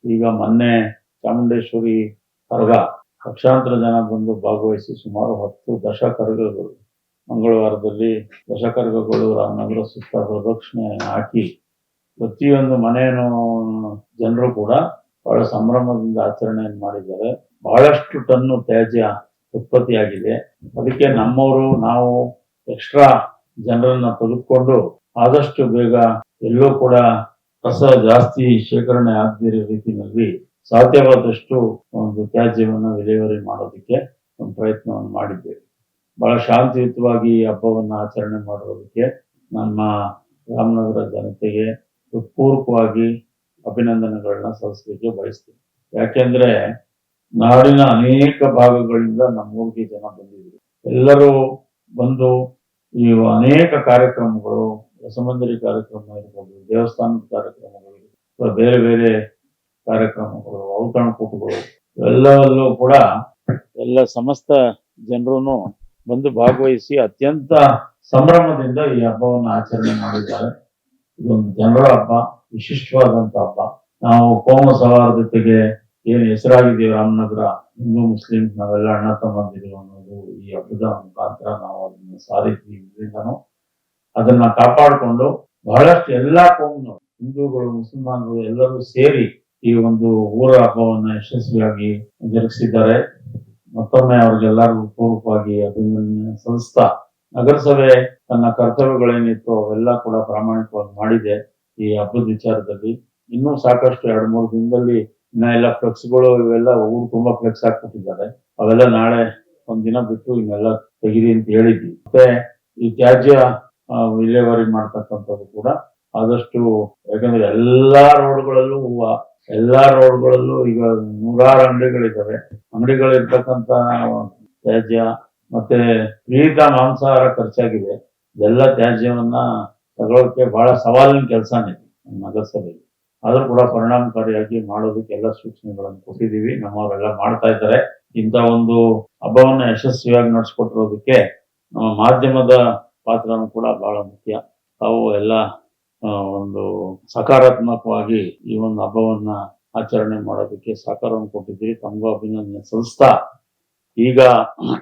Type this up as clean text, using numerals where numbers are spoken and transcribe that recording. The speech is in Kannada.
ಈಗ ಮೊನ್ನೆ ಚಾಮುಂಡೇಶ್ವರಿ ಕರಗ ಲಕ್ಷಾಂತರ ಜನ ಬಂದು ಭಾಗವಹಿಸಿ ಸುಮಾರು 10 ದಶಕರ್ಗಗಳು ಮಂಗಳವಾರದಲ್ಲಿ ದಶಕರ್ಗಗಳು ರಾಮನಗರ ಸುತ್ತ ಪ್ರದಕ್ಷಿಣೆ ಹಾಕಿ ಪ್ರತಿಯೊಂದು ಮನೆಯನ್ನು ಜನರು ಕೂಡ ಬಹಳ ಸಂಭ್ರಮದಿಂದ ಆಚರಣೆಯನ್ನು ಮಾಡಿದ್ದಾರೆ. ಬಹಳಷ್ಟು ಟನ್ನು ತ್ಯಾಜ್ಯ ಉತ್ಪತ್ತಿಯಾಗಿದೆ. ಅದಕ್ಕೆ ನಮ್ಮವರು ನಾವು ಎಕ್ಸ್ಟ್ರಾ ಜನರನ್ನ ತೆಗೆದುಕೊಂಡು ಆದಷ್ಟು ಬೇಗ ಎಲ್ಲೂ ಕೂಡ ಕಸ ಜಾಸ್ತಿ ಶೇಖರಣೆ ಆಗದಿರೋ ರೀತಿಯಲ್ಲಿ ಸಾಧ್ಯವಾದಷ್ಟು ಒಂದು ತ್ಯಾಜ್ಯವನ್ನು ವಿಲೇವಾರಿ ಮಾಡೋದಕ್ಕೆ ಒಂದು ಪ್ರಯತ್ನವನ್ನು ಮಾಡಿದ್ದೇವೆ. ಬಹಳ ಶಾಂತಿಯುತವಾಗಿ ಈ ಹಬ್ಬವನ್ನು ಆಚರಣೆ ಮಾಡೋದಕ್ಕೆ ನಮ್ಮ ರಾಮನಗರ ಜನತೆಗೆ ಹೃತ್ಪೂರ್ವಕವಾಗಿ ಅಭಿನಂದನೆಗಳನ್ನ ಸಲ್ಲಿಸಲಿಕ್ಕೆ ಬಯಸ್ತೀನಿ. ಯಾಕೆಂದ್ರೆ ನಾಡಿನ ಅನೇಕ ಭಾಗಗಳಿಂದ ನಮ್ಮೂರಿಗೆ ಜನ ಬಂದಿದ್ರು. ಎಲ್ಲರೂ ಬಂದು ಈ ಅನೇಕ ಕಾರ್ಯಕ್ರಮಗಳು, ರಸಮಂಜರಿ ಕಾರ್ಯಕ್ರಮ ಇರ್ಬೋದು, ದೇವಸ್ಥಾನದ ಕಾರ್ಯಕ್ರಮಗಳು, ಬೇರೆ ಬೇರೆ ಕಾರ್ಯಕ್ರಮಗಳು, ಔತಣಕೂಟಗಳು ಎಲ್ಲವಲ್ಲೂ ಕೂಡ ಎಲ್ಲ ಸಮಸ್ತ ಜನರು ಬಂದು ಭಾಗವಹಿಸಿ ಅತ್ಯಂತ ಸಂಭ್ರಮದಿಂದ ಈ ಹಬ್ಬವನ್ನು ಆಚರಣೆ ಮಾಡಿದ್ದಾರೆ. ಇದೊಂದು ಜನರ ಹಬ್ಬ, ವಿಶಿಷ್ಟವಾದಂತ ಹಬ್ಬ. ನಾವು ಕೋಮು ಸೌಹಾರ್ದತೆಗೆ ಏನು ಹೆಸರಾಗಿದ್ದೀವಿ ರಾಮನಗರ, ಹಿಂದೂ ಮುಸ್ಲಿಂ ನಾವೆಲ್ಲ ಅಣ್ಣ ತಮ್ಮಂದಿರು ಅನ್ನೋದು ಈ ಹಬ್ಬದ ಮುಖಾಂತರ ನಾವು ಅದನ್ನ ಸಾರಿದ್ವಿ. ಇದರಿಂದನೂ ಅದನ್ನ ಕಾಪಾಡಿಕೊಂಡು ಬಹಳಷ್ಟು ಎಲ್ಲಾ ಕೋಮು ಹಿಂದೂಗಳು, ಮುಸಲ್ಮಾನರು ಎಲ್ಲರೂ ಸೇರಿ ಈ ಒಂದು ಊರ ಹಬ್ಬವನ್ನ ಯಶಸ್ವಿಯಾಗಿ ಜರುಗಿಸಿದ್ದಾರೆ. ಮತ್ತೊಮ್ಮೆ ಅವ್ರಿಗೆಲ್ಲರಿಗೂ ಪೂರ್ವಕವಾಗಿ ಅಭಿನಂದನೆ ಸಲ್ಲಿಸ್ತಾ, ನಗರಸಭೆ ತನ್ನ ಕರ್ತವ್ಯಗಳೇನಿತ್ತು ಅವೆಲ್ಲ ಕೂಡ ಪ್ರಾಮಾಣಿಕವಾಗಿ ಮಾಡಿದೆ. ಈ ಹಬ್ಬದ ವಿಚಾರದಲ್ಲಿ ಇನ್ನೂ ಸಾಕಷ್ಟು 2-3 ದಿನದಲ್ಲಿ ಇನ್ನ ಎಲ್ಲ ಫ್ಲೆಕ್ಸ್ಗಳು ಇವೆಲ್ಲ ಊರು ತುಂಬಾ ಫ್ಲೆಕ್ಸ್ ಹಾಕ್ಬಿಟ್ಟಿದ್ದಾರೆ. ಅವೆಲ್ಲ ನಾಳೆ ಒಂದಿನ ಬಿಟ್ಟು ಇನ್ನೆಲ್ಲ ತೆಗಿರಿ ಅಂತ ಹೇಳಿದ್ವಿ. ಮತ್ತೆ ಈ ತ್ಯಾಜ್ಯ ವಿಲೇವಾರಿ ಮಾಡ್ತಕ್ಕಂಥದ್ದು ಕೂಡ ಆದಷ್ಟು, ಯಾಕಂದ್ರೆ ಎಲ್ಲಾ ರೋಡ್ಗಳಲ್ಲೂ ಎಲ್ಲಾ ರೋಡ್ಗಳಲ್ಲೂ ಈಗ 100 ಅಂಗಡಿಗಳಿದ್ದಾವೆ. ಅಂಗಡಿಗಳಿರ್ತಕ್ಕಂಥ ತ್ಯಾಜ್ಯ ಮತ್ತೆ ವಿವಿಧ ಮಾಂಸಾಹಾರ ಖರ್ಚಾಗಿದೆ. ಇದೆಲ್ಲ ತ್ಯಾಜ್ಯವನ್ನ ತಗೊಳ್ಳೋಕೆ ಬಹಳ ಸವಾಲಿನ ಕೆಲಸನೇ ನಗರಸಭೆಗೆ. ಆದ್ರೂ ಕೂಡ ಪರಿಣಾಮಕಾರಿಯಾಗಿ ಮಾಡೋದಕ್ಕೆ ಎಲ್ಲ ಸೂಚನೆಗಳನ್ನು ಕೊಟ್ಟಿದ್ದೀವಿ. ನಮ್ಮವರೆಲ್ಲ ಮಾಡ್ತಾ ಇದ್ದಾರೆ. ಇಂಥ ಒಂದು ಹಬ್ಬವನ್ನ ಯಶಸ್ವಿಯಾಗಿ ನಡೆಸ್ಕೊಟ್ಟಿರೋದಕ್ಕೆ ನಮ್ಮ ಮಾಧ್ಯಮದ ಪಾತ್ರನೂ ಕೂಡ ಬಹಳ ಮುಖ್ಯ. ತಾವು ಎಲ್ಲ ಒಂದು ಸಕಾರಾತ್ಮಕವಾಗಿ ಈ ಒಂದು ಹಬ್ಬವನ್ನ ಆಚರಣೆ ಮಾಡೋದಕ್ಕೆ ಸಹಕಾರವನ್ನು ಕೊಟ್ಟಿದ್ದೀರಿ. ತಮಗೂ ಅಭಿನಂದನೆ ಸಲ್ಲಿಸ್ತಾ, ಈಗ